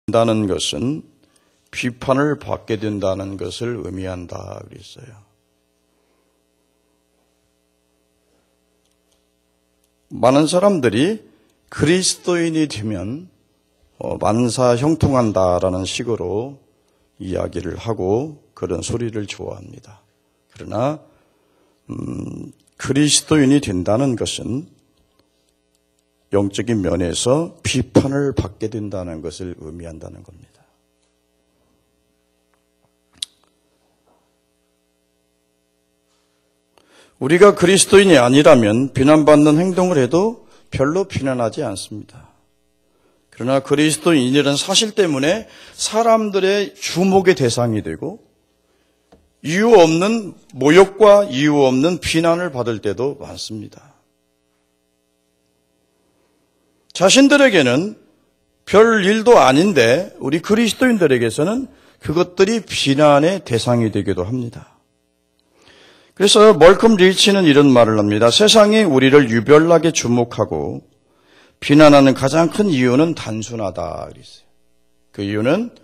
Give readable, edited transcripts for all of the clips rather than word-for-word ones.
된다는 것은 비판을 받게 된다는 것을 의미한다 그랬어요. 많은 사람들이 그리스도인이 되면 만사 형통한다라는 식으로 이야기를 하고 그런 소리를 좋아합니다. 그러나 그리스도인이 된다는 것은 영적인 면에서 비판을 받게 된다는 것을 의미한다는 겁니다. 우리가 그리스도인이 아니라면 비난받는 행동을 해도 별로 비난하지 않습니다. 그러나 그리스도인이라는 사실 때문에 사람들의 주목의 대상이 되고 이유 없는 모욕과 이유 없는 비난을 받을 때도 많습니다. 자신들에게는 별 일도 아닌데 우리 그리스도인들에게서는 그것들이 비난의 대상이 되기도 합니다. 그래서 멀컴 리치는 이런 말을 합니다. 세상이 우리를 유별나게 주목하고 비난하는 가장 큰 이유는 단순하다 그랬어요. 그 이유는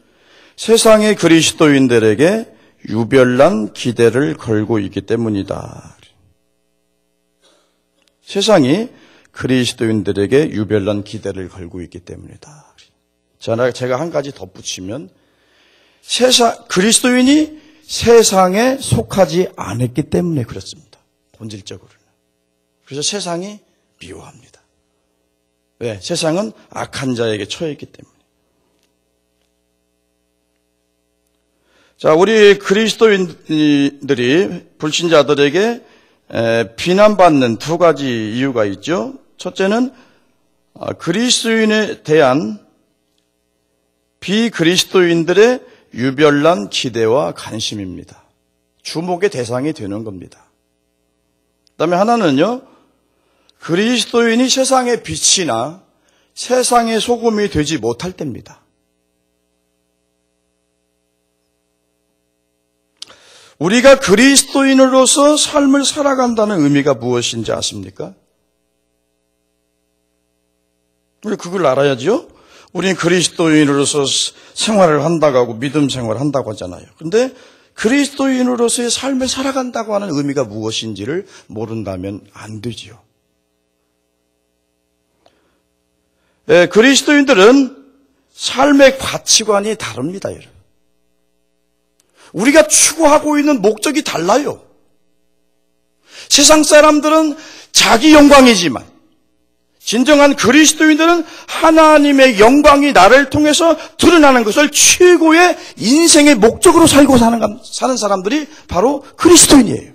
세상의 그리스도인들에게 유별난 기대를 걸고 있기 때문이다. 세상이 그리스도인들에게 유별난 기대를 걸고 있기 때문이다. 제가 한 가지 덧붙이면 그리스도인이 세상에 속하지 않았기 때문에 그렇습니다. 본질적으로는. 그래서 세상이 미워합니다. 왜? 세상은 악한 자에게 처해있기 때문에. 자, 우리 그리스도인들이 불신자들에게 비난받는 두 가지 이유가 있죠. 첫째는 그리스도인에 대한 비그리스도인들의 유별난 기대와 관심입니다. 주목의 대상이 되는 겁니다. 그다음에 하나는요, 그리스도인이 세상의 빛이나 세상의 소금이 되지 못할 때입니다. 우리가 그리스도인으로서 삶을 살아간다는 의미가 무엇인지 아십니까? 우리 그걸 알아야죠. 우리는 그리스도인으로서 생활을 한다고 하고 믿음 생활을 한다고 하잖아요. 그런데 그리스도인으로서의 삶을 살아간다고 하는 의미가 무엇인지를 모른다면 안 되지요. 그리스도인들은 삶의 가치관이 다릅니다, 여러분. 우리가 추구하고 있는 목적이 달라요. 세상 사람들은 자기 영광이지만 진정한 그리스도인들은 하나님의 영광이 나를 통해서 드러나는 것을 최고의 인생의 목적으로 살고 사는 사람들이 바로 그리스도인이에요.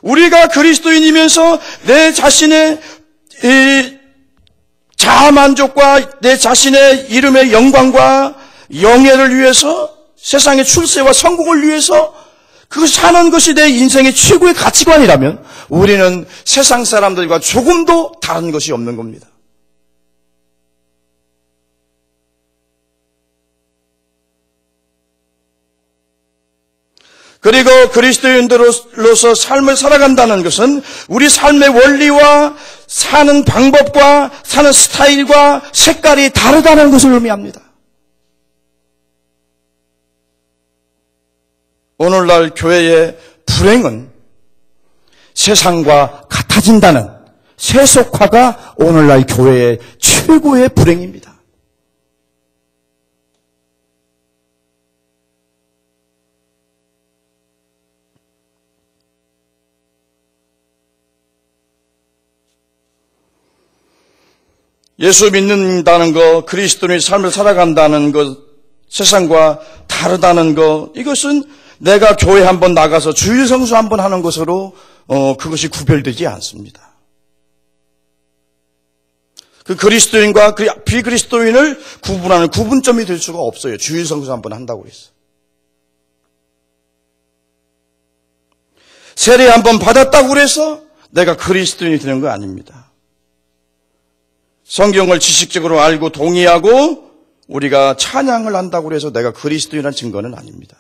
우리가 그리스도인이면서 내 자신의 자아만족과 내 자신의 이름의 영광과 영예를 위해서 세상의 출세와 성공을 위해서 그 사는 것이 내 인생의 최고의 가치관이라면 우리는 세상 사람들과 조금도 다른 것이 없는 겁니다. 그리고 그리스도인들로서 삶을 살아간다는 것은 우리 삶의 원리와 사는 방법과 사는 스타일과 색깔이 다르다는 것을 의미합니다. 오늘날 교회의 불행은 세상과 같아진다는 세속화가 오늘날 교회의 최고의 불행입니다. 예수 믿는다는 것, 그리스도인의 삶을 살아간다는 것, 세상과 다르다는 것, 이것은 내가 교회 한번 나가서 주일 성수 한번 하는 것으로 그것이 구별되지 않습니다. 그 그리스도인과 그 비그리스도인을 구분하는 구분점이 될 수가 없어요. 주일 성수 한번 한다고 해서. 세례 한번 받았다고 해서 내가 그리스도인이 되는 거 아닙니다. 성경을 지식적으로 알고 동의하고 우리가 찬양을 한다고 해서 내가 그리스도인이라는 증거는 아닙니다.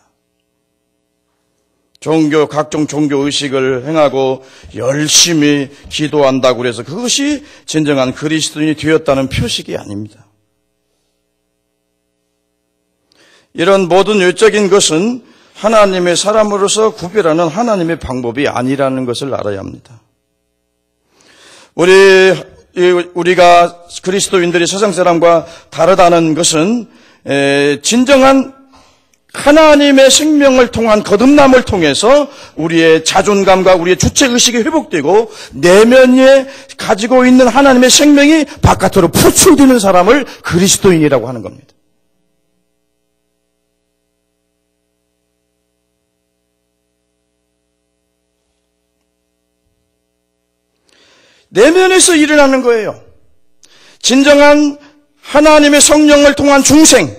각종 종교 의식을 행하고 열심히 기도한다고 해서 그것이 진정한 그리스도인이 되었다는 표식이 아닙니다. 이런 모든 외적인 것은 하나님의 사람으로서 구별하는 하나님의 방법이 아니라는 것을 알아야 합니다. 우리가 그리스도인들이 세상 사람과 다르다는 것은 진정한 하나님의 생명을 통한 거듭남을 통해서 우리의 자존감과 우리의 주체의식이 회복되고 내면에 가지고 있는 하나님의 생명이 바깥으로 표출되는 사람을 그리스도인이라고 하는 겁니다. 내면에서 일어나는 거예요. 진정한 하나님의 성령을 통한 중생,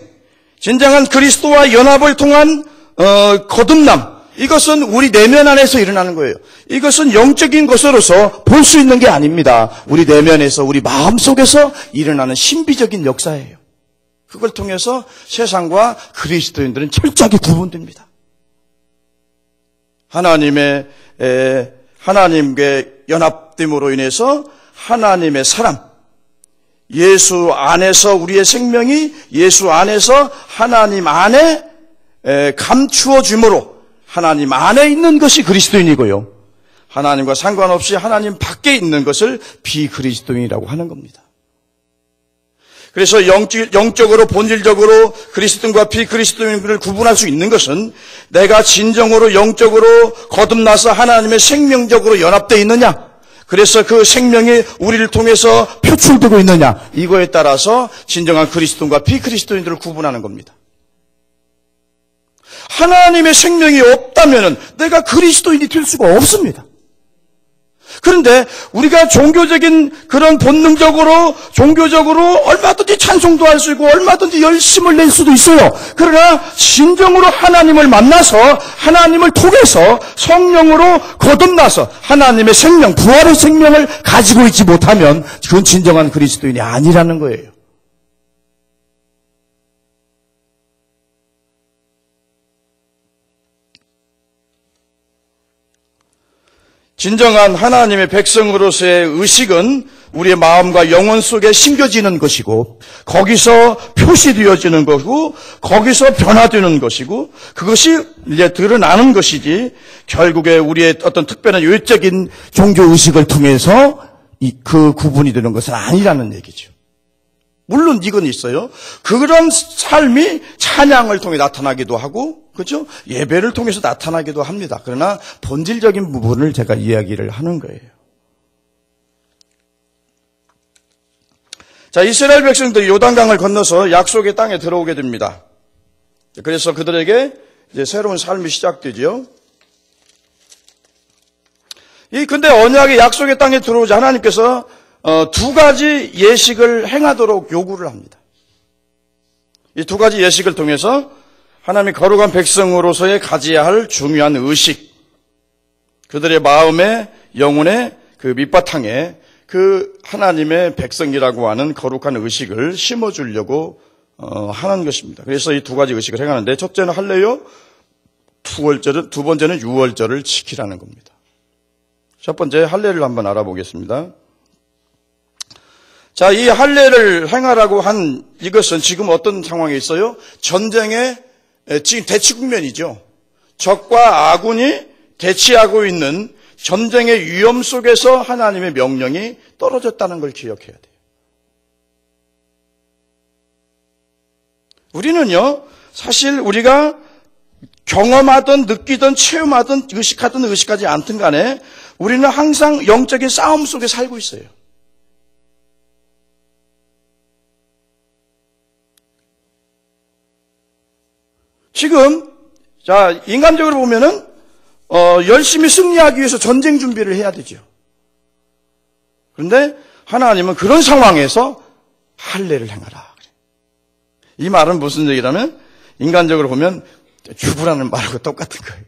진정한 그리스도와 연합을 통한 거듭남, 이것은 우리 내면 안에서 일어나는 거예요. 이것은 영적인 것으로서 볼 수 있는 게 아닙니다. 우리 내면에서, 우리 마음속에서 일어나는 신비적인 역사예요. 그걸 통해서 세상과 그리스도인들은 철저하게 구분됩니다. 하나님께 연합됨으로 인해서 하나님의 사람, 예수 안에서 우리의 생명이 예수 안에서 하나님 안에 감추어짐으로 하나님 안에 있는 것이 그리스도인이고요. 하나님과 상관없이 하나님 밖에 있는 것을 비그리스도인이라고 하는 겁니다. 그래서 영적으로 본질적으로 그리스도인과 비그리스도인을 구분할 수 있는 것은 내가 진정으로 영적으로 거듭나서 하나님의 생명적으로 연합되어 있느냐, 그래서 그 생명이 우리를 통해서 표출되고 있느냐, 이거에 따라서 진정한 그리스도인과 비그리스도인들을 구분하는 겁니다. 하나님의 생명이 없다면 내가 그리스도인이 될 수가 없습니다. 그런데 우리가 종교적인 그런 종교적으로 얼마든지 찬송도 할 수 있고 얼마든지 열심을 낼 수도 있어요. 그러나 진정으로 하나님을 만나서 하나님을 통해서 성령으로 거듭나서 하나님의 생명, 부활의 생명을 가지고 있지 못하면 그건 진정한 그리스도인이 아니라는 거예요. 진정한 하나님의 백성으로서의 의식은 우리의 마음과 영혼 속에 심겨지는 것이고 거기서 표시되어지는 것이고 거기서 변화되는 것이고 그것이 이제 드러나는 것이지 결국에 우리의 어떤 특별한 외적인 종교 의식을 통해서 그 구분이 되는 것은 아니라는 얘기죠. 물론 이건 있어요. 그런 삶이 찬양을 통해 나타나기도 하고, 그렇죠? 예배를 통해서 나타나기도 합니다. 그러나 본질적인 부분을 제가 이야기를 하는 거예요. 자, 이스라엘 백성들이 요단강을 건너서 약속의 땅에 들어오게 됩니다. 그래서 그들에게 이제 새로운 삶이 시작되죠. 근데 언약의 약속의 땅에 들어오자 하나님께서 두 가지 예식을 행하도록 요구를 합니다. 이 두 가지 예식을 통해서 하나님이 거룩한 백성으로서의 가져야 할 중요한 의식, 그들의 마음에, 영혼의 그 밑바탕에 그 하나님의 백성이라고 하는 거룩한 의식을 심어주려고 하는 것입니다. 그래서 이 두 가지 의식을 행하는데 첫째는 할례요, 두 번째는 유월절을 지키라는 겁니다. 첫 번째 할례를 한번 알아보겠습니다. 자, 이 할례를 행하라고 한 이것은 지금 어떤 상황에 있어요? 전쟁의 지금 대치 국면이죠. 적과 아군이 대치하고 있는 전쟁의 위험 속에서 하나님의 명령이 떨어졌다는 걸 기억해야 돼요. 우리는요, 사실 우리가 경험하든 느끼든 체험하든 의식하든 의식하지 않든 간에 우리는 항상 영적인 싸움 속에 살고 있어요. 지금 자, 인간적으로 보면은 열심히 승리하기 위해서 전쟁 준비를 해야 되죠. 그런데 하나님은 그런 상황에서 할례를 행하라. 이 말은 무슨 얘기냐면 인간적으로 보면 죽으라는 말하고 똑같은 거예요.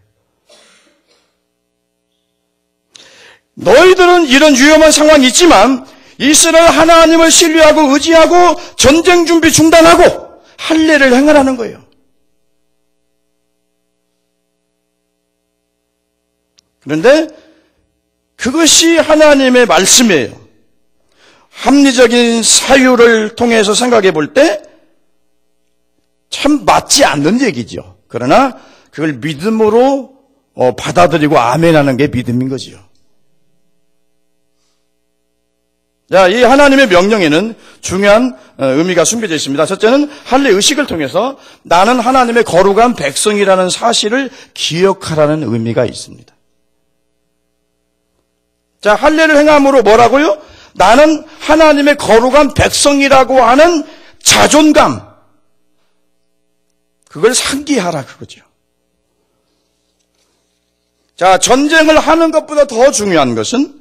너희들은 이런 위험한 상황이 있지만 이스라엘 하나님을 신뢰하고 의지하고 전쟁 준비 중단하고 할례를 행하라는 거예요. 그런데 그것이 하나님의 말씀이에요. 합리적인 사유를 통해서 생각해 볼 때 참 맞지 않는 얘기죠. 그러나 그걸 믿음으로 받아들이고 아멘하는 게 믿음인 거지요. 자, 이 하나님의 명령에는 중요한 의미가 숨겨져 있습니다. 첫째는 할례 의식을 통해서 나는 하나님의 거룩한 백성이라는 사실을 기억하라는 의미가 있습니다. 자, 할례를 행함으로 뭐라고요? 나는 하나님의 거룩한 백성이라고 하는 자존감, 그걸 상기하라 그거죠. 자, 전쟁을 하는 것보다 더 중요한 것은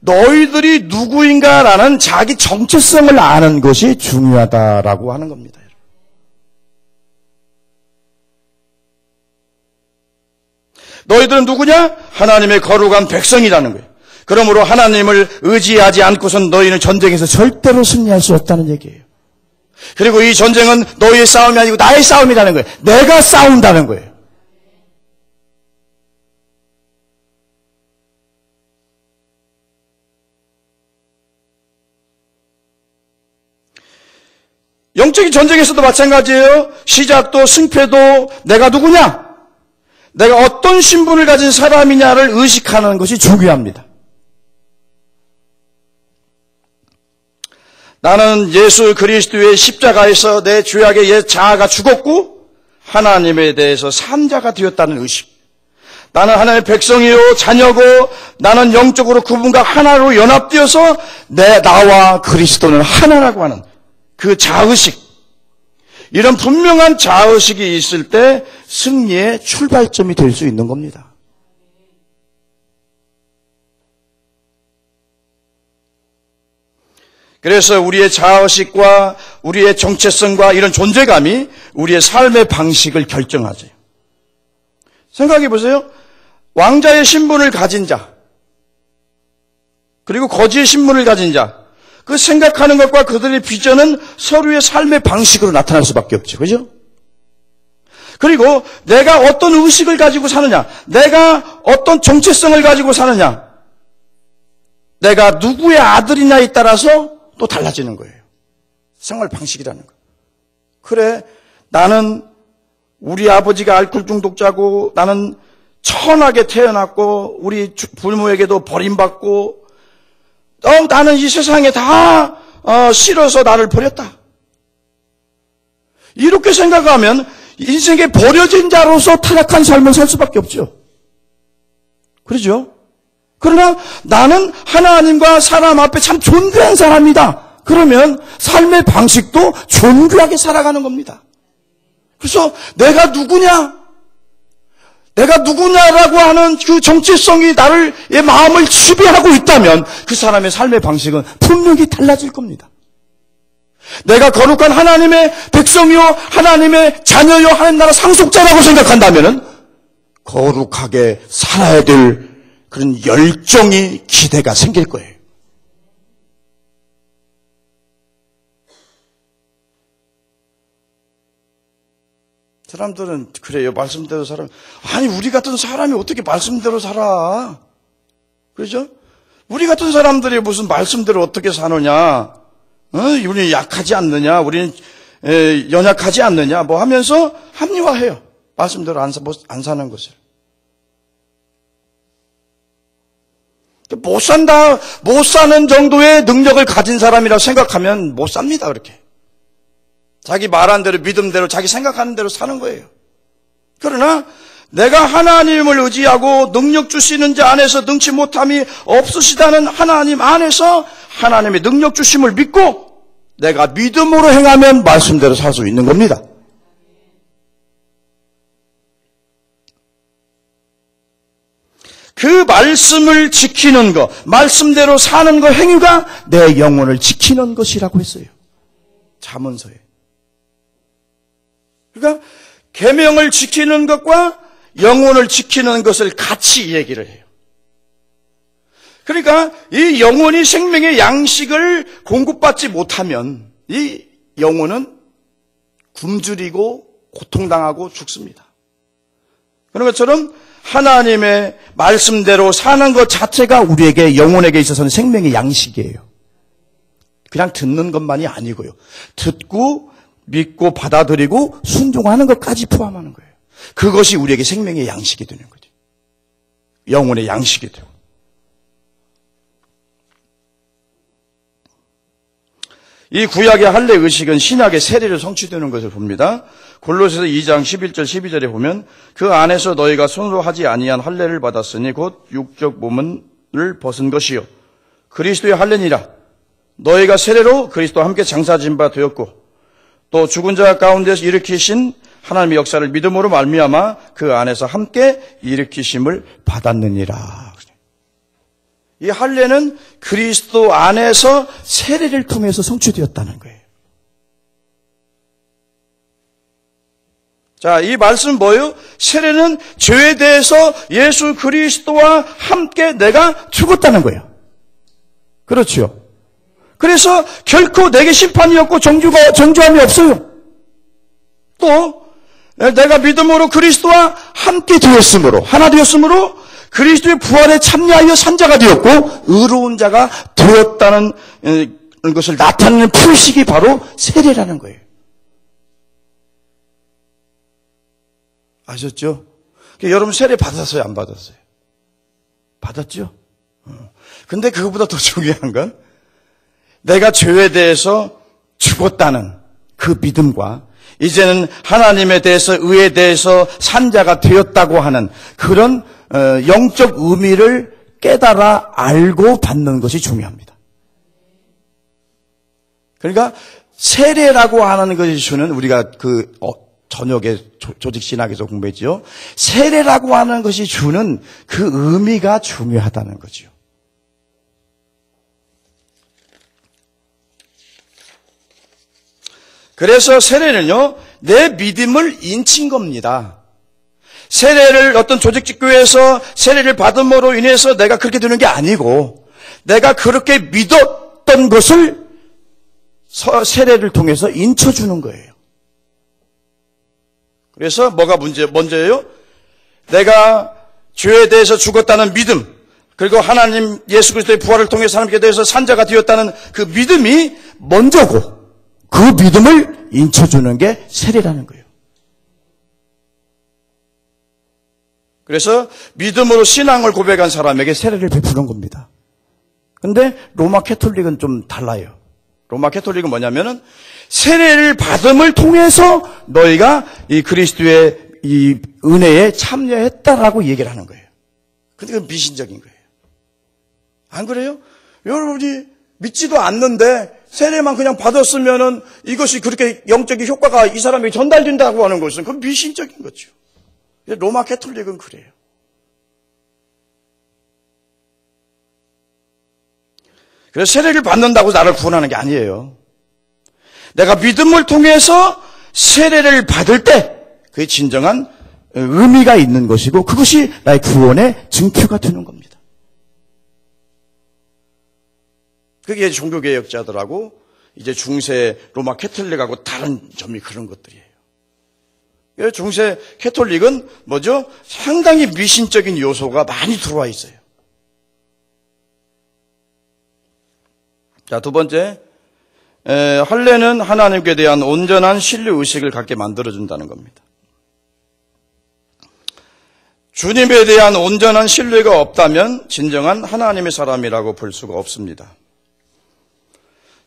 너희들이 누구인가라는 자기 정체성을 아는 것이 중요하다라고 하는 겁니다. 너희들은 누구냐? 하나님의 거룩한 백성이라는 거예요. 그러므로 하나님을 의지하지 않고선 너희는 전쟁에서 절대로 승리할 수 없다는 얘기예요. 그리고 이 전쟁은 너희의 싸움이 아니고 나의 싸움이라는 거예요. 내가 싸운다는 거예요. 영적인 전쟁에서도 마찬가지예요. 시작도 승패도 내가 누구냐? 내가 어떤 신분을 가진 사람이냐를 의식하는 것이 중요합니다. 나는 예수 그리스도의 십자가에서 내 죄악의 옛 자아가 죽었고 하나님에 대해서 산 자가 되었다는 의식. 나는 하나님의 백성이요 자녀고 나는 영적으로 그분과 하나로 연합되어서 나와 그리스도는 하나라고 하는 그 자의식. 이런 분명한 자의식이 있을 때 승리의 출발점이 될 수 있는 겁니다. 그래서 우리의 자의식과 우리의 정체성과 이런 존재감이 우리의 삶의 방식을 결정하죠. 생각해 보세요. 왕자의 신분을 가진 자, 그리고 거지의 신분을 가진 자, 그 생각하는 것과 그들의 비전은 서로의 삶의 방식으로 나타날 수밖에 없죠. 그죠? 그리고 내가 어떤 의식을 가지고 사느냐, 내가 어떤 정체성을 가지고 사느냐, 내가 누구의 아들이냐에 따라서 또 달라지는 거예요. 생활 방식이라는 거. 그래, 나는 우리 아버지가 알코올 중독자고 나는 천하게 태어났고 우리 부모에게도 버림받고 나는 이 세상에 다 싫어서 나를 버렸다. 이렇게 생각하면 인생에 버려진 자로서 타락한 삶을 살 수밖에 없죠. 그렇죠? 그러나 나는 하나님과 사람 앞에 참 존귀한 사람이다. 그러면 삶의 방식도 존귀하게 살아가는 겁니다. 그래서 내가 누구냐? 내가 누구냐라고 하는 그 정체성이 내 마음을 지배하고 있다면 그 사람의 삶의 방식은 분명히 달라질 겁니다. 내가 거룩한 하나님의 백성이요, 하나님의 자녀요, 하나님 나라 상속자라고 생각한다면 거룩하게 살아야 될 그런 열정이 기대가 생길 거예요. 사람들은 그래요. 말씀대로 살아. 아니 우리 같은 사람이 어떻게 말씀대로 살아? 그렇죠? 우리 같은 사람들이 무슨 말씀대로 어떻게 사느냐? 우리는 약하지 않느냐? 우리는 연약하지 않느냐? 뭐 하면서 합리화해요. 말씀대로 안 사는 것을. 못 사는 정도의 능력을 가진 사람이라고 생각하면 못 삽니다, 그렇게. 자기 말한 대로, 믿음대로, 자기 생각하는 대로 사는 거예요. 그러나 내가 하나님을 의지하고 능력 주시는 자 안에서 능치 못함이 없으시다는 하나님 안에서 하나님의 능력 주심을 믿고 내가 믿음으로 행하면 말씀대로 살 수 있는 겁니다. 그 말씀을 지키는 것, 말씀대로 사는 것 행위가 내 영혼을 지키는 것이라고 했어요. 잠언서에. 그러니까 계명을 지키는 것과 영혼을 지키는 것을 같이 얘기를 해요. 그러니까 이 영혼이 생명의 양식을 공급받지 못하면 이 영혼은 굶주리고 고통당하고 죽습니다. 그런 것처럼 하나님의 말씀대로 사는 것 자체가 우리에게 영혼에게 있어서는 생명의 양식이에요. 그냥 듣는 것만이 아니고요. 듣고 믿고 받아들이고 순종하는 것까지 포함하는 거예요. 그것이 우리에게 생명의 양식이 되는 거죠. 영혼의 양식이 되고. 이 구약의 할례 의식은 신약의 세례로 성취되는 것을 봅니다. 골로새서 2장 11절 12절에 보면 그 안에서 너희가 손으로 하지 아니한 할례를 받았으니 곧 육적 몸을 벗은 것이요 그리스도의 할례니라. 너희가 세례로 그리스도와 함께 장사진 바 되었고 또 죽은 자 가운데서 일으키신 하나님의 역사를 믿음으로 말미암아 그 안에서 함께 일으키심을 받았느니라. 이 할례는 그리스도 안에서 세례를 통해서 성취되었다는 거예요. 자, 이 말씀은 뭐예요? 세례는 죄에 대해서 예수 그리스도와 함께 내가 죽었다는 거예요. 그렇죠. 그래서 결코 내게 심판이었고 정죄함이 없어요. 또 내가 믿음으로 그리스도와 함께 되었으므로 하나 되었으므로 그리스도의 부활에 참여하여 산자가 되었고 의로운 자가 되었다는 것을 나타내는 표식이 바로 세례라는 거예요. 아셨죠? 여러분 세례 받았어요? 안 받았어요? 받았죠? 근데 그것보다 더 중요한 건 내가 죄에 대해서 죽었다는 그 믿음과 이제는 하나님에 대해서 의에 대해서 산자가 되었다고 하는 그런 영적 의미를 깨달아 알고 받는 것이 중요합니다. 그러니까 세례라고 하는 것이 주는 우리가 저녁에 조직신학에서 공부했죠. 세례라고 하는 것이 주는 그 의미가 중요하다는 거죠. 그래서 세례는요, 내 믿음을 인친 겁니다. 세례를 어떤 조직교회에서 세례를 받음으로 인해서 내가 그렇게 되는 게 아니고 내가 그렇게 믿었던 것을 세례를 통해서 인쳐주는 거예요. 그래서 뭐가 먼저예요? 내가 죄에 대해서 죽었다는 믿음, 그리고 하나님 예수 그리스도의 부활을 통해서 하나님께 대해서 산자가 되었다는 그 믿음이 먼저고 그 믿음을 인쳐주는 게 세례라는 거예요. 그래서 믿음으로 신앙을 고백한 사람에게 세례를 베푸는 겁니다. 근데 로마 캐톨릭은 좀 달라요. 로마 캐톨릭은 뭐냐면은 세례를 받음을 통해서 너희가 이 그리스도의 이 은혜에 참여했다라고 얘기를 하는 거예요. 근데 그건 미신적인 거예요. 안 그래요? 여러분이 믿지도 않는데 세례만 그냥 받았으면은 이것이 그렇게 영적인 효과가 이 사람에게 전달된다고 하는 것은 그건 미신적인 거죠. 로마 캐톨릭은 그래요. 그래서 세례를 받는다고 나를 구원하는 게 아니에요. 내가 믿음을 통해서 세례를 받을 때 그게 진정한 의미가 있는 것이고 그것이 나의 구원의 증표가 되는 겁니다. 그게 종교개혁자들하고 이제 중세 로마 캐톨릭하고 다른 점이 그런 것들이에요. 중세 캐톨릭은 뭐죠? 상당히 미신적인 요소가 많이 들어와 있어요. 자, 두 번째, 할례는 하나님께 대한 온전한 신뢰의식을 갖게 만들어준다는 겁니다. 주님에 대한 온전한 신뢰가 없다면 진정한 하나님의 사람이라고 볼 수가 없습니다.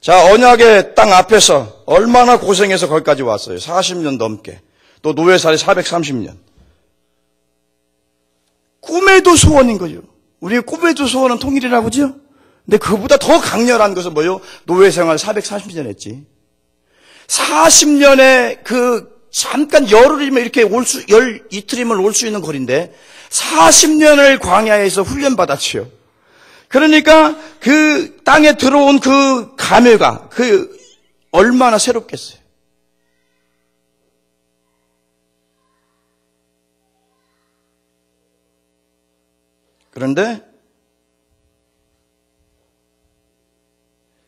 자, 언약의 땅 앞에서 얼마나 고생해서 거기까지 왔어요. 40년 넘게. 또 노예살이 430년. 꿈에도 소원인 거죠. 우리의 꿈에도 소원은 통일이라고 그러죠? 근데 그보다 더 강렬한 것은 뭐예요? 노예생활 430년 했지. 40년에 잠깐 열흘이면 이렇게 이틀이면 올 수 있는 거리인데 40년을 광야에서 훈련받았지요. 그러니까 그 땅에 들어온 그 감회가 얼마나 새롭겠어요. 그런데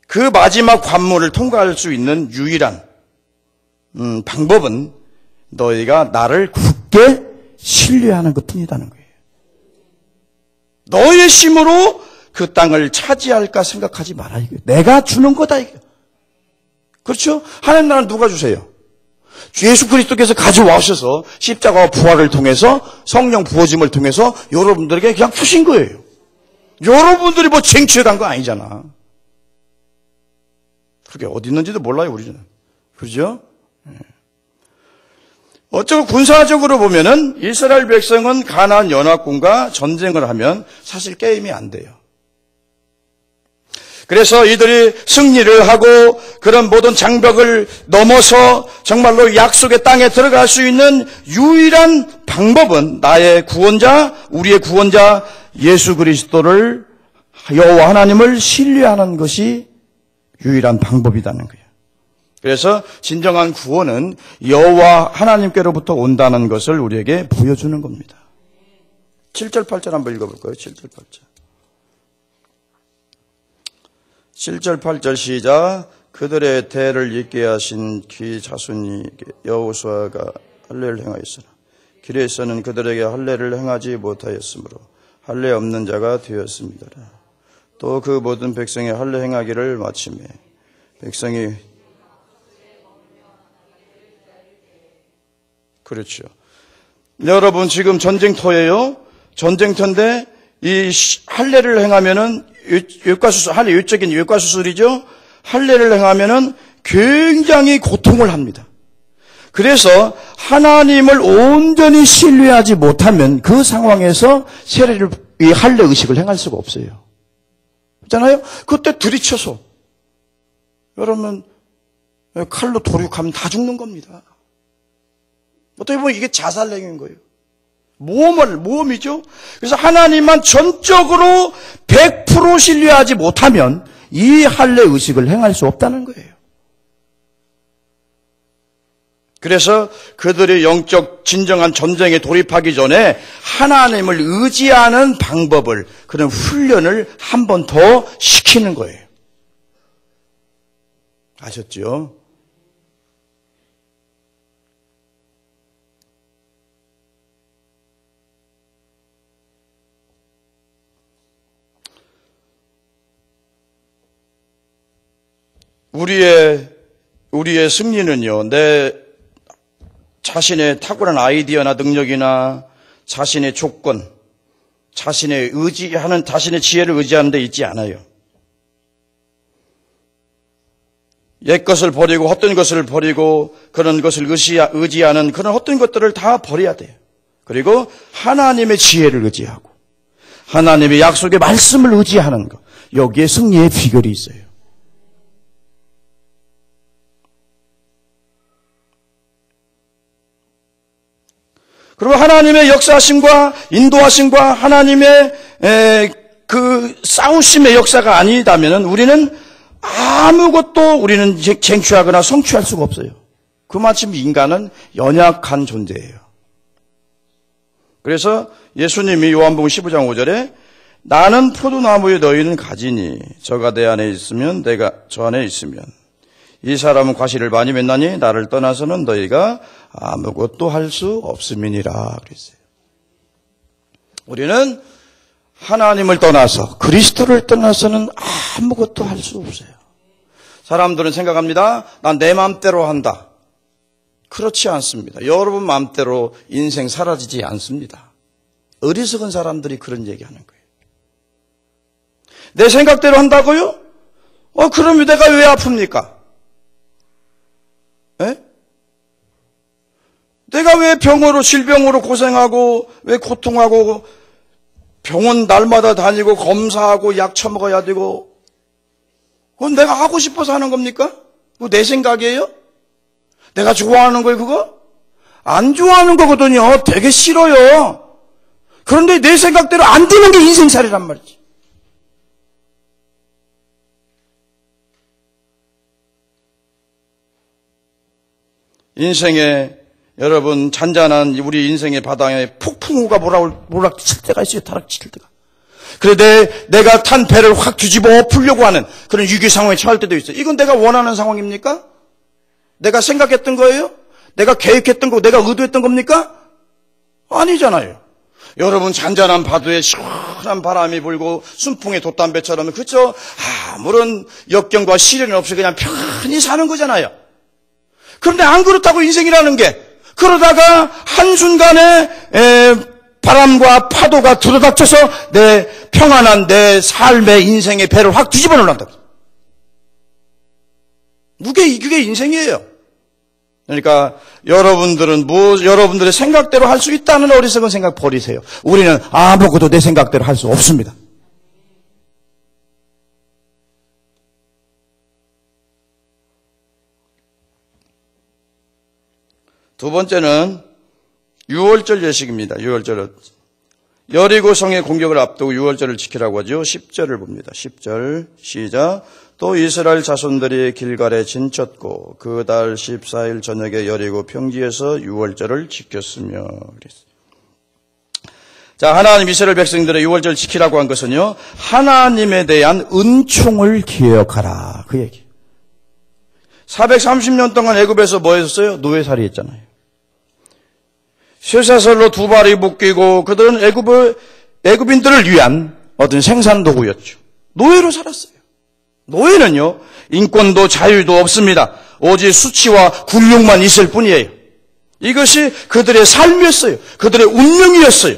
그 마지막 관문을 통과할 수 있는 유일한 방법은 너희가 나를 굳게 신뢰하는 것뿐이라는 거예요. 너의 힘으로 그 땅을 차지할까 생각하지 마라. 이거 내가 주는 거다. 이거. 그렇죠? 하나님 나라는 누가 주세요? 주 예수 그리스도께서 가져와셔서 십자가와 부활을 통해서 성령 부어짐을 통해서 여러분들에게 그냥 주신 거예요. 여러분들이 뭐 쟁취해 간 거 아니잖아. 그게 어디 있는지도 몰라요, 우리는. 그렇죠? 어쩌고 군사적으로 보면은 이스라엘 백성은 가나안 연합군과 전쟁을 하면 사실 게임이 안 돼요. 그래서 이들이 승리를 하고 그런 모든 장벽을 넘어서 정말로 약속의 땅에 들어갈 수 있는 유일한 방법은 나의 구원자, 우리의 구원자 예수 그리스도를 여호와 하나님을 신뢰하는 것이 유일한 방법이라는 거예요. 그래서 진정한 구원은 여호와 하나님께로부터 온다는 것을 우리에게 보여주는 겁니다. 7절 8절 한번 읽어볼까요? 7절 8절. 7절 8절 시작. 그들의 대를 잇게 하신 귀 자손이 여호수아가 할례를 행하였으나 길에서는 그들에게 할례를 행하지 못하였으므로 할례 없는 자가 되었습니다. 또 그 모든 백성이 할례 행하기를 마치매 백성이 그렇죠. 여러분 지금 전쟁터예요. 전쟁터인데 이 할례를 행하면은 외과수술, 할례 외적인 외과수술이죠. 할례를 행하면은 굉장히 고통을 합니다. 그래서 하나님을 온전히 신뢰하지 못하면 그 상황에서 세례를, 이 할례 의식을 행할 수가 없어요. 그렇잖아요? 그때 들이쳐서 여러분 칼로 도륙하면 다 죽는 겁니다. 어떻게 보면 이게 자살행위인 거예요. 모험이죠. 그래서 하나님만 전적으로 100% 신뢰하지 못하면 이 할례 의식을 행할 수 없다는 거예요. 그래서 그들이 영적 진정한 전쟁에 돌입하기 전에 하나님을 의지하는 방법을, 그런 훈련을 한 번 더 시키는 거예요. 아셨죠? 우리의 승리는요, 내 자신의 탁월한 아이디어나 능력이나 자신의 조건, 자신의 지혜를 의지하는 데 있지 않아요. 옛 것을 버리고 헛된 것을 버리고 그런 것을 의지하는 그런 헛된 것들을 다 버려야 돼요. 그리고 하나님의 지혜를 의지하고 하나님의 약속의 말씀을 의지하는 것, 여기에 승리의 비결이 있어요. 그리고 하나님의 역사하심과 인도하심과 하나님의 그 싸우심의 역사가 아니다면 우리는 아무것도 우리는 쟁취하거나 성취할 수가 없어요. 그만큼 인간은 연약한 존재예요. 그래서 예수님이 요한복음 15장 5절에 나는 포도나무에 너희는 가지니 저가 내 안에 있으면 내가 저 안에 있으면 이 사람은 과실을 많이 맺나니 나를 떠나서는 너희가 아무것도 할 수 없음이니라 그랬어요. 우리는 하나님을 떠나서 그리스도를 떠나서는 아무것도 할 수 없어요. 사람들은 생각합니다. 난 내 마음대로 한다. 그렇지 않습니다. 여러분 마음대로 인생 사라지지 않습니다. 어리석은 사람들이 그런 얘기하는 거예요. 내 생각대로 한다고요? 그러면 내가 왜 아픕니까? 에? 내가 왜 질병으로 고생하고, 왜 고통하고, 병원 날마다 다니고, 검사하고, 약 처먹어야 되고, 그건 내가 하고 싶어서 하는 겁니까? 그거 내 생각이에요? 내가 좋아하는 거예요, 그거? 안 좋아하는 거거든요. 되게 싫어요. 그런데 내 생각대로 안 되는 게 인생살이란 말이지. 인생에 여러분 잔잔한 우리 인생의 바닥에 폭풍우가 몰아칠 때가 있어요. 타락칠 때가. 그런데 내가 탄 배를 확 뒤집어 풀려고 하는 그런 위기 상황에 처할 때도 있어요. 이건 내가 원하는 상황입니까? 내가 생각했던 거예요? 내가 계획했던 거, 내가 의도했던 겁니까? 아니잖아요. 여러분 잔잔한 파도에 시원한 바람이 불고 순풍의 돛담배처럼 그저 아무런 역경과 시련이 없이 그냥 편히 사는 거잖아요. 그런데 안 그렇다고 인생이라는 게 그러다가 한순간에 바람과 파도가 들어닥쳐서 내 평안한 내 삶의 인생의 배를 확 뒤집어 놓는다. 그게 인생이에요. 그러니까 여러분들은 여러분들의 생각대로 할 수 있다는 어리석은 생각 버리세요. 우리는 아무것도 내 생각대로 할 수 없습니다. 두 번째는 유월절 예식입니다. 유월절. 여리고 성의 공격을 앞두고 유월절을 지키라고 하죠. 10절을 봅니다. 10절 시작. 또 이스라엘 자손들이 길갈에 진쳤고 그 달 14일 저녁에 여리고 평지에서 유월절을 지켰으며. 자, 하나님 이스라엘 백성들의 유월절 지키라고 한 것은요, 하나님에 대한 은총을 기억하라 그 얘기. 430년 동안 애굽에서 뭐 했었어요? 노예살이 했잖아요. 쇠사슬로 두 발이 묶이고 그들은 애굽인들을 위한 어떤 생산 도구였죠. 노예로 살았어요. 노예는요, 인권도 자유도 없습니다. 오직 수치와 굴욕만 있을 뿐이에요. 이것이 그들의 삶이었어요. 그들의 운명이었어요.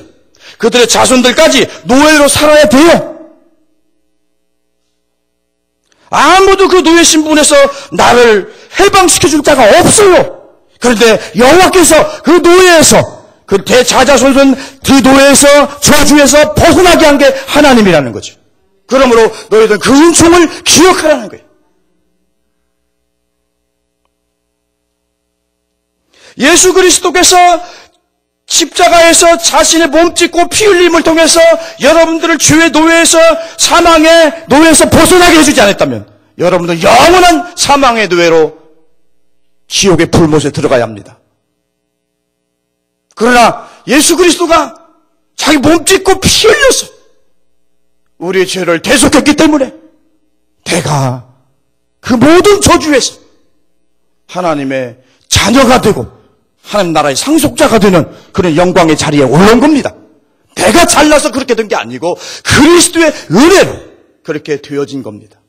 그들의 자손들까지 노예로 살아야 돼요. 아무도 그 노예 신분에서 나를 해방시켜줄 자가 없어요. 그런데 여호와께서 그 노예에서 그 대자자손손 그 노예에서 저주에서 벗어나게 한 게 하나님이라는 거죠. 그러므로 너희들은 그 은총을 기억하라는 거예요. 예수 그리스도께서 십자가에서 자신의 몸 찢고 피 흘림을 통해서 여러분들을 죄의 노예에서 사망의 노예에서 벗어나게 해주지 않았다면 여러분들은 영원한 사망의 노예로 지옥의 불못에 들어가야 합니다. 그러나 예수 그리스도가 자기 몸 찢고 피 흘려서 우리의 죄를 대속했기 때문에 내가 그 모든 저주에서 하나님의 자녀가 되고 하나님 나라의 상속자가 되는 그런 영광의 자리에 올라온 겁니다. 내가 잘나서 그렇게 된 게 아니고 그리스도의 은혜로 그렇게 되어진 겁니다.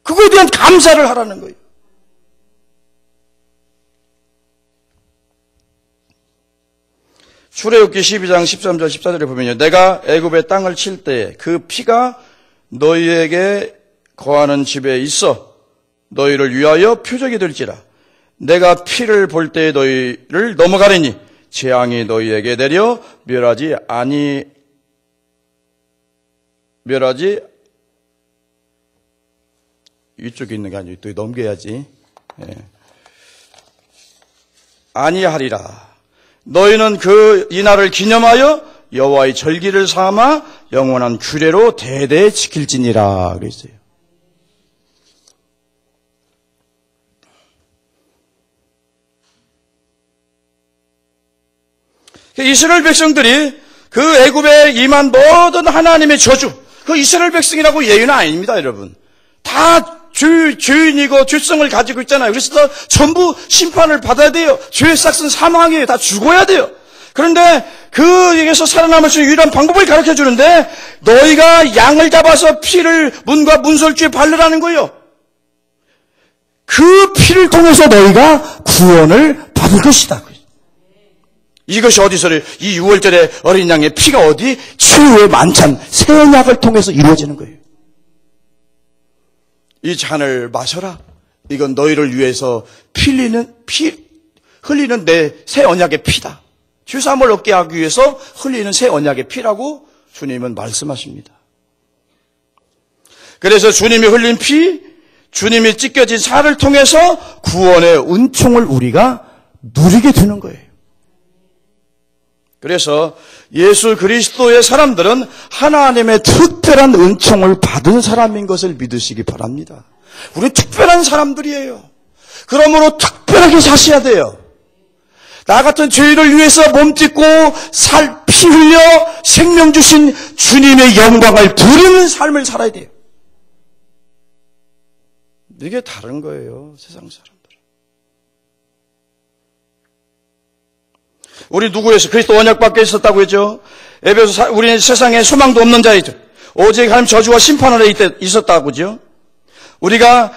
그거에 대한 감사를 하라는 거예요. 출애굽기 12장 13절 14절에 보면요, 내가 애굽의 땅을 칠 때에 그 피가 너희에게 거하는 집에 있어 너희를 위하여 표적이 될지라. 내가 피를 볼 때에 너희를 넘어가리니 재앙이 너희에게 내려 멸하지 이쪽에 있는 게 아니고 또 넘겨야지. 아니하리라. 너희는 이 날을 기념하여 여호와의 절기를 삼아 영원한 규례로 대대 지킬지니라 그랬어요. 이스라엘 백성들이 그 애굽에 임한 모든 하나님의 저주, 그 이스라엘 백성이라고 예의는 아닙니다, 여러분. 다 죄인이고 죄성을 가지고 있잖아요. 그래서 전부 심판을 받아야 돼요. 죄의 싹은 사망이에요. 다 죽어야 돼요. 그런데 그에게서 살아남을 수 있는 유일한 방법을 가르쳐 주는데 너희가 양을 잡아서 피를 문과 문설주에 바르라는 거예요. 그 피를 통해서 너희가 구원을 받을 것이다. 이것이 어디서를 이 6월절에 어린 양의 피가 어디? 최후의 만찬 새 언약을 통해서 이루어지는 거예요. 이 잔을 마셔라. 이건 너희를 위해서 흘리는 내 새 언약의 피다. 죄사함을 얻게 하기 위해서 흘리는 새 언약의 피라고 주님은 말씀하십니다. 그래서 주님이 흘린 피, 주님이 찢겨진 살을 통해서 구원의 은총을 우리가 누리게 되는 거예요. 그래서 예수 그리스도의 사람들은 하나님의 특별한 은총을 받은 사람인 것을 믿으시기 바랍니다. 우리는 특별한 사람들이에요. 그러므로 특별하게 사셔야 돼요. 나 같은 죄인을 위해서 몸 찢고 피 흘려 생명 주신 주님의 영광을 드리는 삶을 살아야 돼요. 이게 다른 거예요, 세상 사람들은. 우리 누구에서 그리스도 언약 밖에 있었다고 했죠. 에베소 우리는 세상에 소망도 없는 자이죠. 오직 하나님 저주와 심판 아래 있었다고 그죠. 우리가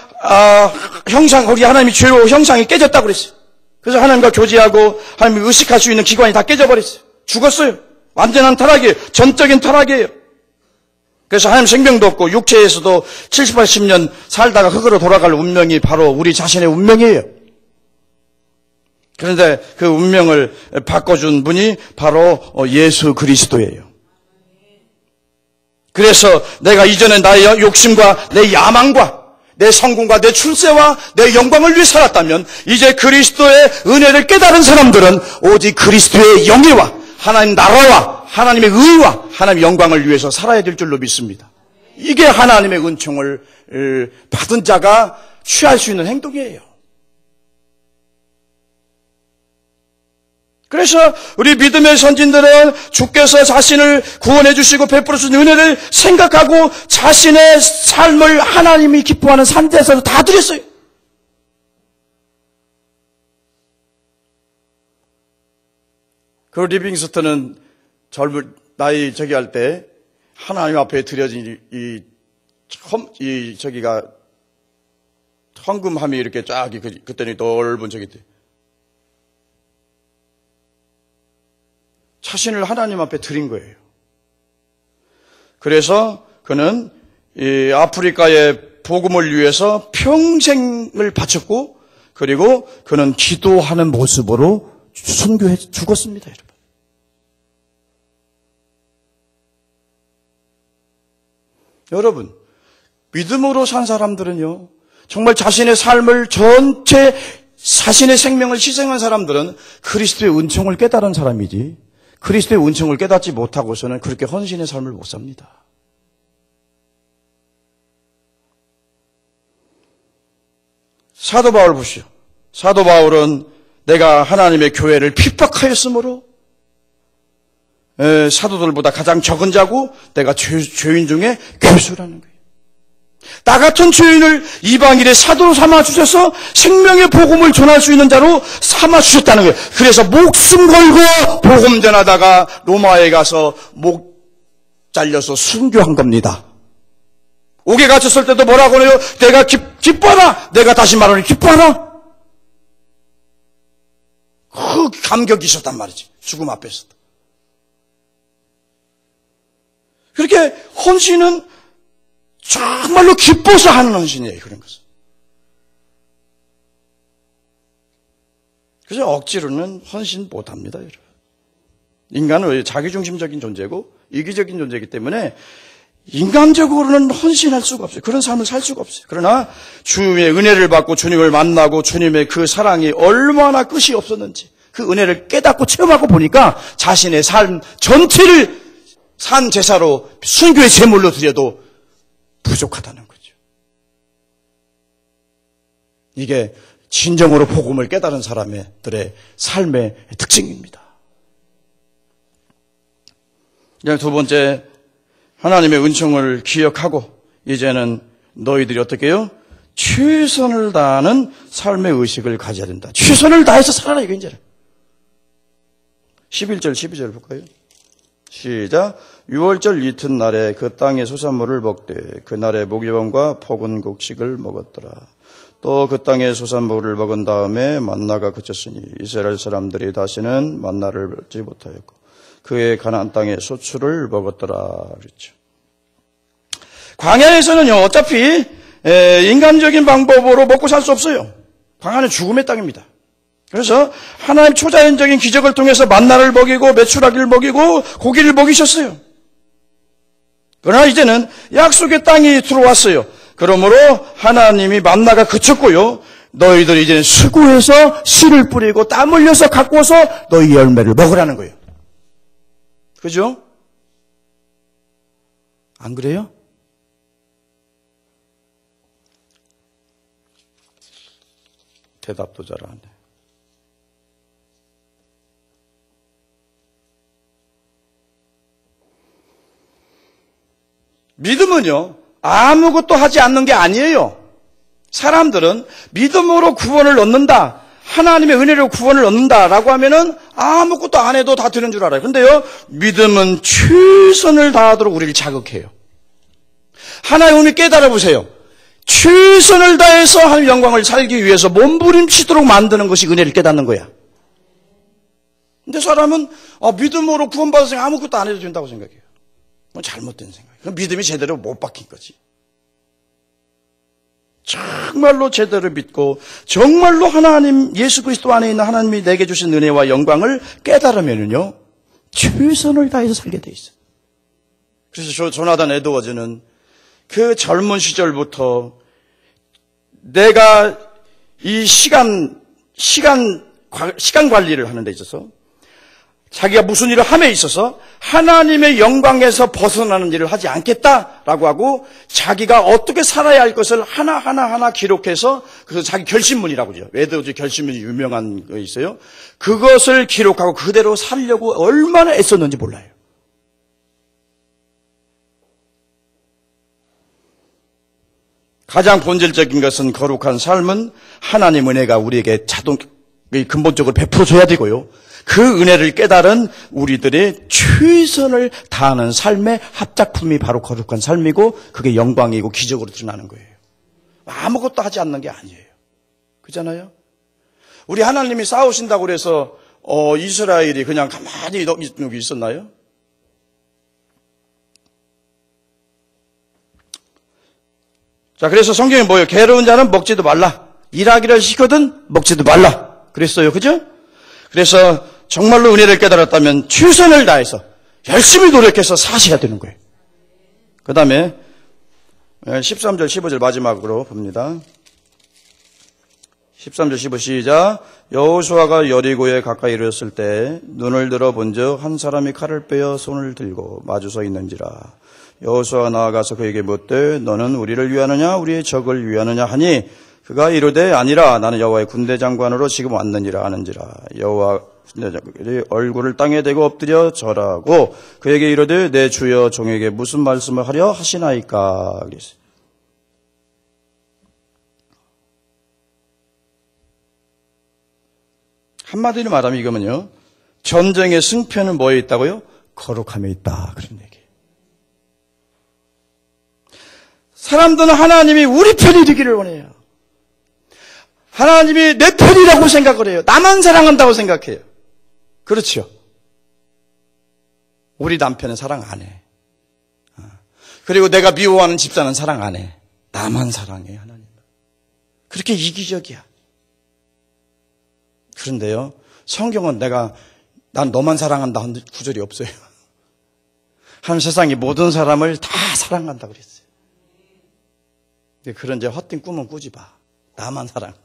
우리 하나님이 죄로 형상이 깨졌다고 그랬어요. 그래서 하나님과 교제하고 하나님을 의식할 수 있는 기관이 다 깨져버렸어요. 죽었어요. 완전한 타락이에요. 전적인 타락이에요. 그래서 하나님 생명도 없고 육체에서도 70, 80년 살다가 흙으로 돌아갈 운명이 바로 우리 자신의 운명이에요. 그런데 그 운명을 바꿔준 분이 바로 예수 그리스도예요. 그래서 내가 이전에 나의 욕심과 내 야망과 내 성공과 내 출세와 내 영광을 위해 살았다면 이제 그리스도의 은혜를 깨달은 사람들은 오직 그리스도의 영예와 하나님 나라와 하나님의 의와 하나님의 영광을 위해서 살아야 될 줄로 믿습니다. 이게 하나님의 은총을 받은 자가 취할 수 있는 행동이에요. 그래서 우리 믿음의 선진들은 주께서 자신을 구원해 주시고 베풀어 주신 은혜를 생각하고 자신의 삶을 하나님이 기뻐하는 산제사로 다 드렸어요. 그 리빙스턴은 젊은 나이 할 때 하나님 앞에 드려진 저기가 헌금함이 이렇게 쫙 그때는 넓은 저기 때 자신을 하나님 앞에 드린 거예요. 그래서 그는 이 아프리카의 복음을 위해서 평생을 바쳤고 그리고 그는 기도하는 모습으로 순교해 죽었습니다, 여러분. 여러분, 믿음으로 산 사람들은요, 정말 자신의 삶을 전체 자신의 생명을 희생한 사람들은 그리스도의 은총을 깨달은 사람이지 그리스도의 은총을 깨닫지 못하고서는 그렇게 헌신의 삶을 못 삽니다. 사도 바울 보시오. 사도 바울은 내가 하나님의 교회를 핍박하였으므로 사도들보다 가장 적은 자고 내가 죄인 중에 괴수라는 거예요. 나 같은 죄인을 이방인의 사도로 삼아주셔서 생명의 복음을 전할 수 있는 자로 삼아주셨다는 거예요. 그래서 목숨 걸고 복음 전하다가 로마에 가서 목 잘려서 순교한 겁니다. 옥에 갇혔을 때도 뭐라고 해요? 내가 기뻐하라. 내가 다시 말하니 기뻐하라. 그 감격이 있었단 말이지. 죽음 앞에서도. 그렇게 헌신은 정말로 기뻐서 하는 헌신이에요. 그런 것은. 그래서 억지로는 헌신 못합니다, 여러분. 인간은 자기중심적인 존재고 이기적인 존재이기 때문에 인간적으로는 헌신할 수가 없어요. 그런 삶을 살 수가 없어요. 그러나 주님의 은혜를 받고 주님을 만나고 주님의 그 사랑이 얼마나 끝이 없었는지 그 은혜를 깨닫고 체험하고 보니까 자신의 삶 전체를 산 제사로 순교의 제물로 드려도 부족하다는 거죠. 이게 진정으로 복음을 깨달은 사람들의 삶의 특징입니다. 두 번째, 하나님의 은총을 기억하고 이제는 너희들이 어떻게 해요? 최선을 다하는 삶의 의식을 가져야 된다. 최선을 다해서 살아라, 이거 이제는. 11절, 12절 볼까요? 시작. 6월절 이튿날에 그 땅의 소산물을 먹되 그날에 모기범과 포근 곡식을 먹었더라. 또 그 땅의 소산물을 먹은 다음에 만나가 그쳤으니 이스라엘 사람들이 다시는 만나를 먹지 못하였고 그의 가나안 땅의 소출을 먹었더라 그랬죠. 광야에서는요, 어차피 인간적인 방법으로 먹고 살 수 없어요. 광야는 죽음의 땅입니다. 그래서 하나님 초자연적인 기적을 통해서 만나를 먹이고 메추라기를 먹이고 고기를 먹이셨어요. 그러나 이제는 약속의 땅이 들어왔어요. 그러므로 하나님이 만나가 그쳤고요. 너희들이 이제는 수고해서 씨를 뿌리고 땀 흘려서 갖고 와서 너희 열매를 먹으라는 거예요. 그죠? 안 그래요? 대답도 잘 안 해. 믿음은요, 아무것도 하지 않는 게 아니에요. 사람들은 믿음으로 구원을 얻는다, 하나님의 은혜로 구원을 얻는다라고 하면은 아무것도 안 해도 다 되는 줄 알아요. 근데요, 믿음은 최선을 다하도록 우리를 자극해요. 하나의 은혜 깨달아 보세요. 최선을 다해서 하나님의 영광을 살기 위해서 몸부림치도록 만드는 것이 은혜를 깨닫는 거야. 근데 사람은 믿음으로 구원받아서 아무것도 안 해도 된다고 생각해요. 그건 잘못된 생각이에요. 믿음이 제대로 못 박힌 거지. 정말로 제대로 믿고 정말로 하나님 예수 그리스도 안에 있는 하나님이 내게 주신 은혜와 영광을 깨달으면요 최선을 다해서 살게 돼 있어요. 그래서 조나단 에드워즈는 그 젊은 시절부터 내가 이 시간 관리를 하는 데 있어서 자기가 무슨 일을 함에 있어서 하나님의 영광에서 벗어나는 일을 하지 않겠다라고 하고 자기가 어떻게 살아야 할 것을 하나하나 기록해서 그래서 자기 결심문이라고 그러죠. 에드워즈 결심문이 유명한 거 있어요. 그것을 기록하고 그대로 살려고 얼마나 애썼는지 몰라요. 가장 본질적인 것은 거룩한 삶은 하나님 은혜가 우리에게 근본적으로 베풀어줘야 되고요. 그 은혜를 깨달은 우리들의 최선을 다하는 삶의 합작품이 바로 거룩한 삶이고 그게 영광이고 기적으로 드러나는 거예요. 아무것도 하지 않는 게 아니에요. 그렇잖아요? 우리 하나님이 싸우신다고 그래서 이스라엘이 그냥 가만히 여기 있었나요? 자, 그래서 성경에 뭐예요? 게으른 자는 먹지도 말라. 일하기를 시거든 먹지도 말라. 그랬어요. 그죠? 그래서 정말로 은혜를 깨달았다면 최선을 다해서 열심히 노력해서 사셔야 되는 거예요. 그 다음에 13절 15절 마지막으로 봅니다. 13절 15 시작. 여호수아가 여리고에 가까이 이르렀을 때 눈을 들어 본즉 한 사람이 칼을 빼어 손을 들고 마주 서 있는지라. 여호수아가 나아가서 그에게 묻되 너는 우리를 위하느냐 우리의 적을 위하느냐 하니 그가 이르되 아니라 나는 여호와의 군대 장관으로 지금 왔느니라 하는지라. 여호와 군대장관이 얼굴을 땅에 대고 엎드려 절하고 그에게 이르되 내 주여 종에게 무슨 말씀을 하려 하시나이까. 그랬어요. 한마디로 말하면 이거면요, 전쟁의 승패는 뭐에 있다고요? 거룩함에 있다. 그런 얘기예요. 사람들은 하나님이 우리 편이 되기를 원해요. 하나님이 내 편이라고 생각을 해요. 나만 사랑한다고 생각해요. 그렇죠. 우리 남편은 사랑 안 해. 그리고 내가 미워하는 집사는 사랑 안 해. 나만 사랑해, 하나님. 그렇게 이기적이야. 그런데요, 성경은 난 너만 사랑한다 하는 구절이 없어요. 하나님 세상의 모든 사람을 다 사랑한다고 그랬어요. 그런 이제 헛된 꿈은 꾸지 마. 나만 사랑한다.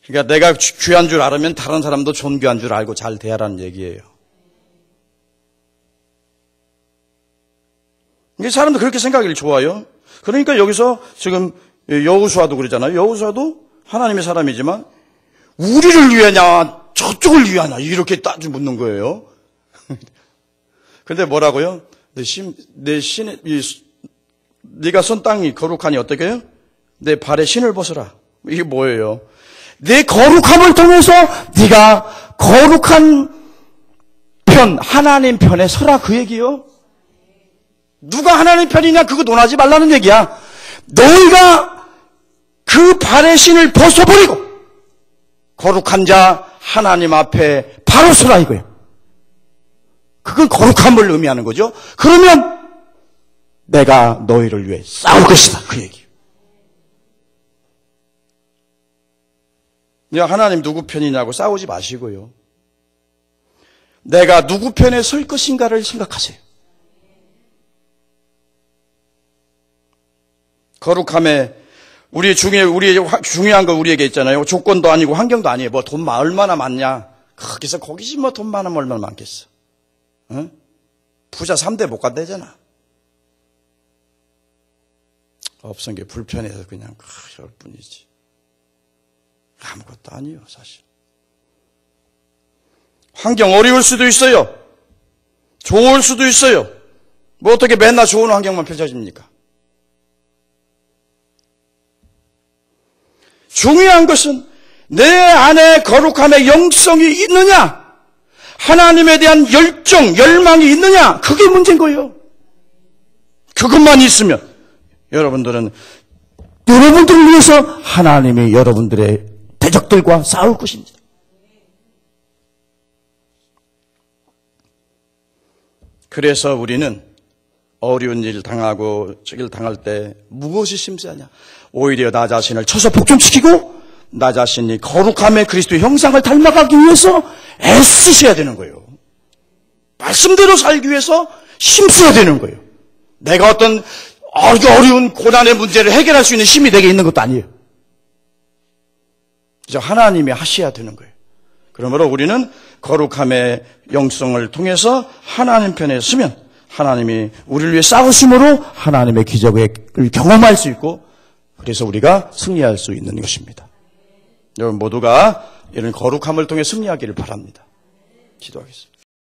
그러니까 내가 귀한 줄 알으면 다른 사람도 존귀한 줄 알고 잘 대하라는 얘기예요. 이게 사람도 그렇게 생각하기를 좋아요. 그러니까 여기서 지금 여호수아도 그러잖아요. 여호수아도 하나님의 사람이지만 우리를 위하냐 저쪽을 위하냐 이렇게 따져 묻는 거예요. 근데 뭐라고요? 네가 선 땅이 거룩하니 어떻게 해요? 내 발에 신을 벗어라. 이게 뭐예요? 내 거룩함을 통해서 네가 거룩한 편, 하나님 편에 서라, 그 얘기요. 누가 하나님 편이냐 그거 논하지 말라는 얘기야. 너희가 그 발의 신을 벗어버리고 거룩한 자 하나님 앞에 바로 서라 이거예요. 그건 거룩함을 의미하는 거죠. 그러면 내가 너희를 위해 싸울 것이다, 그 얘기예요. 하나님 누구 편이냐고 싸우지 마시고요. 내가 누구 편에 설 것인가를 생각하세요. 거룩함에 우리의 중요한 거 우리에게 있잖아요. 조건도 아니고 환경도 아니에요. 뭐 돈 얼마나 많냐. 거기지 뭐 돈 많으면 얼마나 많겠어. 응? 부자 3대 못 간다잖아. 없은 게 불편해서 그냥 그럴 뿐이지. 아무것도 아니에요, 사실. 환경 어려울 수도 있어요. 좋을 수도 있어요. 뭐 어떻게 맨날 좋은 환경만 펼쳐집니까? 중요한 것은 내 안에 거룩함의 영성이 있느냐, 하나님에 대한 열정, 열망이 있느냐, 그게 문제인 거예요. 그것만 있으면 여러분들을 위해서 하나님이 여러분들의 대적들과 싸울 것입니다. 그래서 우리는 어려운 일 당하고 저길 당할 때 무엇이 심세하냐? 오히려 나 자신을 쳐서 복종시키고 나 자신이 거룩함의 그리스도의 형상을 닮아가기 위해서 애쓰셔야 되는 거예요. 말씀대로 살기 위해서 힘써야 되는 거예요. 내가 어떤 어려운 고난의 문제를 해결할 수 있는 힘이 내게 있는 것도 아니에요. 그저 하나님이 하셔야 되는 거예요. 그러므로 우리는 거룩함의 영성을 통해서 하나님 편에 서면 하나님이 우리를 위해 싸우심으로 하나님의 기적을 경험할 수 있고, 그래서 우리가 승리할 수 있는 것입니다. 여러분 모두가 이런 거룩함을 통해 승리하기를 바랍니다. 기도하겠습니다.